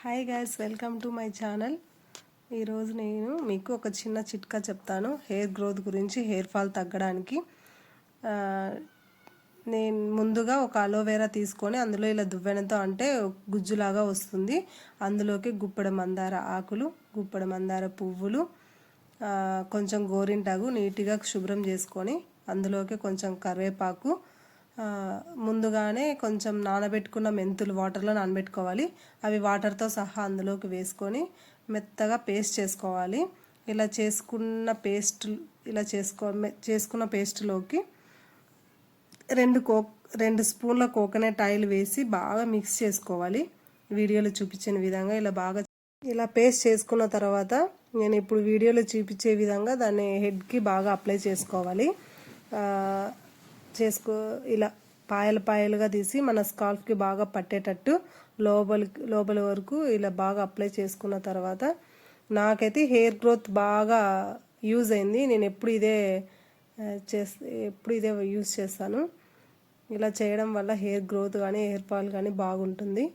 Hi guys, welcome to my channel. ఈరోజు నేను మీకు ఒక చిన్న చిట్కా చెప్తాను హెయిర్ గ్రోత్ గురించి, హెయిర్ ఫాల్ తగ్గడానికి. నేను ముందుగా ఒక అలోవెరా తీసుకొని అందులో ఇలా దువ్వెనతో అంటే గుజ్జులాగా వస్తుంది. అందులోకి గుప్పెడు మందార ఆకులు, గుప్పెడు మందార పువ్వులు, కొంచెం గోరింటాకు నీట్గా శుభ్రం చేసుకొని అందులోకి కొంచెం కరివేపాకు, ముందుగానే కొంచెం నానబెట్టుకున్న మెంతులు వాటర్లో నానబెట్టుకోవాలి. అవి వాటర్తో సహా అందులోకి వేసుకొని మెత్తగా పేస్ట్ చేసుకోవాలి. ఇలా చేసుకున్న పేస్ట్లోకి రెండు స్పూన్ల కోకోనట్ ఆయిల్ వేసి బాగా మిక్స్ చేసుకోవాలి. వీడియోలో చూపించిన విధంగా ఇలా పేస్ట్ చేసుకున్న తర్వాత నేను ఇప్పుడు వీడియోలో చూపించే విధంగా దాన్ని హెడ్కి బాగా అప్లై చేసుకోవాలి. ఇలా పాయలుగా తీసి మన స్కాల్ఫ్కి బాగా పట్టేటట్టు లోపల వరకు ఇలా బాగా అప్లై చేసుకున్న తర్వాత నాకైతే హెయిర్ గ్రోత్ బాగా యూజ్ అయింది. నేను ఎప్పుడు ఇదే యూజ్ చేస్తాను. ఇలా చేయడం వల్ల హెయిర్ గ్రోత్ కానీ హెయిర్ ఫాల్ కానీ బాగుంటుంది.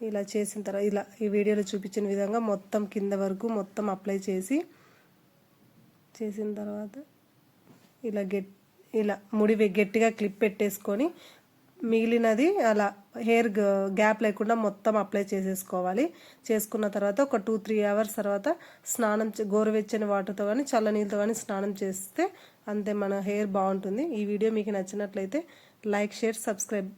ఇలా చేసిన తర్వాత ఈ వీడియోలో చూపించిన విధంగా మొత్తం కింద వరకు మొత్తం అప్లై చేసిన తర్వాత ముడి గట్టిగా క్లిప్ పెట్టేసుకొని మిగిలినది అలా హెయిర్ గ్యాప్ లేకుండా మొత్తం అప్లై చేసేసుకోవాలి. చేసుకున్న తర్వాత ఒక 2-3 అవర్స్ తర్వాత గోరువెచ్చని వాటర్తో కానీ చల్ల నీళ్ళతో కానీ స్నానం చేస్తే అంతే, మన హెయిర్ బాగుంటుంది. ఈ వీడియో మీకు నచ్చినట్లయితే లైక్, షేర్, సబ్స్క్రైబ్.